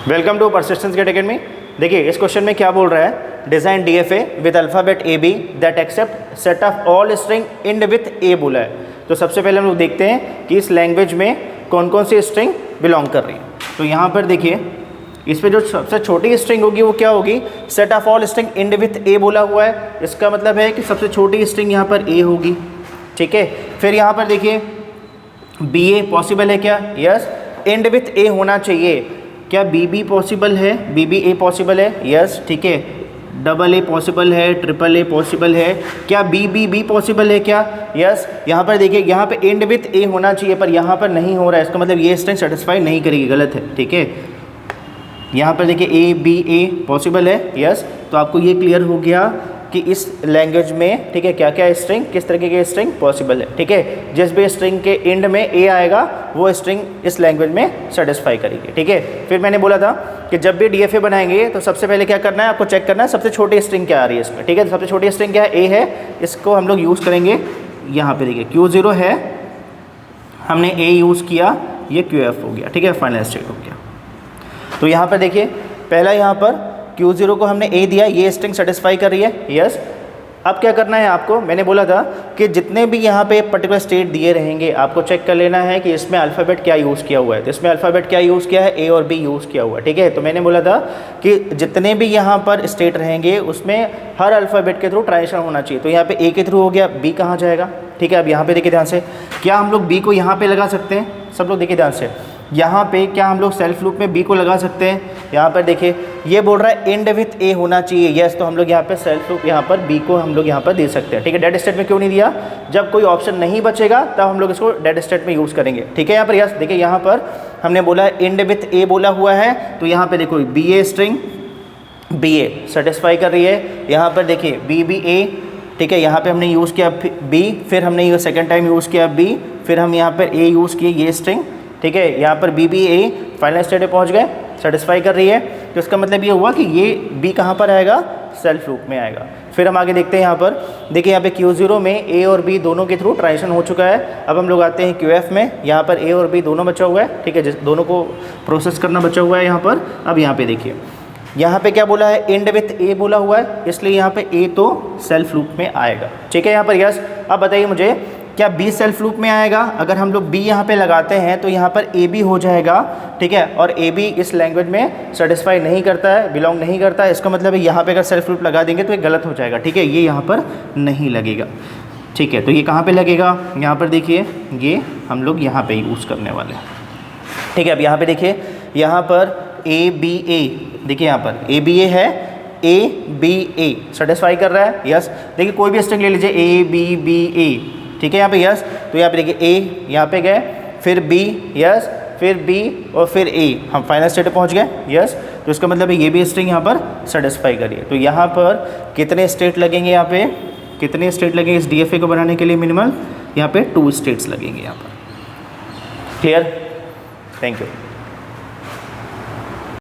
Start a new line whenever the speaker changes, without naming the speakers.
Welcome to Persistence GATE Academy. देखिए इस question में क्या बोल रहा है, design DFA with alphabet a b that accept set of all string end with a बोला है। तो सबसे पहले हम लोग देखते हैं कि इस लैंग्वेज में कौन कौन सी स्ट्रिंग बिलोंग कर रही है। तो यहाँ पर देखिए इस पर जो सबसे छोटी स्ट्रिंग होगी वो क्या होगी, set of all string end with a बोला हुआ है। इसका मतलब है कि सबसे छोटी स्ट्रिंग यहाँ पर ए होगी, ठीक है। फिर यहाँ पर देखिए बी ए पॉसिबल है क्या, यस। इंड विथ ए होना चाहिए, क्या बी बी पॉसिबल है, बी बी ए पॉसिबल है, यस, ठीक है। डबल ए पॉसिबल है, ट्रिपल ए पॉसिबल है, क्या बी बी बी पॉसिबल है क्या, यस। यहाँ पर देखिए यहाँ पे इंड विथ ए होना चाहिए पर यहाँ पर नहीं हो रहा है, इसका मतलब ये स्ट्रिंग सेटिस्फाई नहीं करेगी, गलत है, ठीक है। यहाँ पर देखिए ए बी ए पॉसिबल है, यस। तो आपको ये क्लियर हो गया कि इस लैंग्वेज में, ठीक है, क्या क्या स्ट्रिंग, किस तरीके की स्ट्रिंग पॉसिबल है, ठीक है। जिस भी स्ट्रिंग के एंड में ए आएगा वो स्ट्रिंग इस लैंग्वेज में सेटिस्फाई करेगी, ठीक है। फिर मैंने बोला था कि जब भी डीएफए बनाएंगे तो सबसे पहले क्या करना है, आपको चेक करना है सबसे छोटी स्ट्रिंग क्या आ रही है इसमें, ठीक है। तो सबसे छोटी स्ट्रिंग क्या है, ए है, इसको हम लोग यूज़ करेंगे। यहाँ पे देखिए Q0 है, हमने ए यूज़ किया, ये QF हो गया, ठीक है, फाइनल स्टेट हो गया। तो यहाँ पर देखिए पहला यहाँ पर Q0 को हमने ए दिया, ये स्ट्रिंग सेटिस्फाई कर रही है, यस। अब क्या करना है आपको, मैंने बोला था कि जितने भी यहाँ पे पर्टिकुलर स्टेट दिए रहेंगे आपको चेक कर लेना है कि इसमें अल्फ़ाबेट क्या यूज़ किया हुआ है। तो इसमें अल्फ़ाबेट क्या यूज़ किया है, ए और बी यूज़ किया हुआ है, ठीक है। तो मैंने बोला था कि जितने भी यहाँ पर स्टेट रहेंगे उसमें हर अल्फ़ाबेट के थ्रू ट्रांजिशन होना चाहिए। तो यहाँ पे ए के थ्रू हो गया, बी कहाँ जाएगा, ठीक है। अब यहाँ पे देखिए ध्यान से, क्या हम लोग बी को यहाँ पे लगा सकते हैं, सब लोग देखिए ध्यान से, यहाँ पे क्या हम लोग सेल्फ लूप में बी को लगा सकते हैं। यहाँ पर देखिए ये बोल रहा है एंड विथ ए होना चाहिए, यस। तो हम लोग यहाँ पे सेल्फ लूप यहाँ पर बी को हम लोग यहाँ पर दे सकते हैं, ठीक है। डेड स्टेट में क्यों नहीं दिया, जब कोई ऑप्शन नहीं बचेगा तब हम लोग इसको डेड स्टेट में यूज़ करेंगे, ठीक है। यहाँ पर यस देखिए, यहाँ पर हमने बोला है एंड विथ ए बोला हुआ है, तो यहाँ पर देखो B A string B A satisfy कर रही है। यहाँ पर देखिए बी बी ए, ठीक है, यहाँ पे हमने यूज़ किया बी, फिर हमने सेकेंड टाइम यूज़ किया बी, फिर हम यहाँ पर ए यूज़ किए, ये स्ट्रिंग, ठीक है। यहाँ पर B B A final state में पहुँच गए, सेटिस्फाई कर रही है। तो इसका मतलब ये हुआ कि ये बी कहाँ पर आएगा, सेल्फ लूप में आएगा। फिर हम आगे देखते हैं, यहाँ पर देखिए यहाँ पे Q0 में ए और बी दोनों के थ्रू ट्रांजिशन हो चुका है। अब हम लोग आते हैं QF में, यहाँ पर ए और बी दोनों बचा हुआ है, ठीक है, जिस दोनों को प्रोसेस करना बचा हुआ है यहाँ पर। अब यहाँ पे देखिए यहाँ पे क्या बोला है, एंड विथ ए बोला हुआ है, इसलिए यहाँ पे ए तो सेल्फ लूप में आएगा, ठीक है। यहाँ पर यस। अब बताइए मुझे, क्या बी सेल्फ लूप में आएगा, अगर हम लोग बी यहाँ पे लगाते हैं तो यहाँ पर ए बी हो जाएगा, ठीक है। और ए बी इस लैंग्वेज में सेटिस्फाई नहीं करता है, बिलोंग नहीं करता है, इसका मतलब है यहाँ पे अगर सेल्फ लूप लगा देंगे तो ये गलत हो जाएगा, ठीक है, ये यहाँ पर नहीं लगेगा, ठीक है। तो ये कहाँ पे लगेगा, यहाँ पर देखिए ये हम लोग यहाँ पे यूज़ करने वाले हैं, ठीक है। अब यहाँ पे देखिए, यहाँ पर ए बी ए, देखिए यहाँ पर ए बी ए है, ए बी ए सेटिस्फाई कर रहा है, यस। देखिए कोई भी स्ट्रिंग ले लीजिए, ए बी बी ए, ठीक है, यहाँ पे यस। तो यहाँ पे देखिए ए यहाँ पे गए, फिर बी, यस, फिर बी और फिर ए, हम फाइनल स्टेट पे पहुँच गए, यस। तो इसका मतलब है ये भी स्ट्रिंग यहाँ पर सेटिस्फाई करिए। तो यहाँ पर कितने स्टेट लगेंगे, यहाँ पे कितने स्टेट लगेंगे इस डीएफए को बनाने के लिए, मिनिमम यहाँ पे 2 स्टेट्स लगेंगे यहाँ पर, क्लियर, थैंक यू।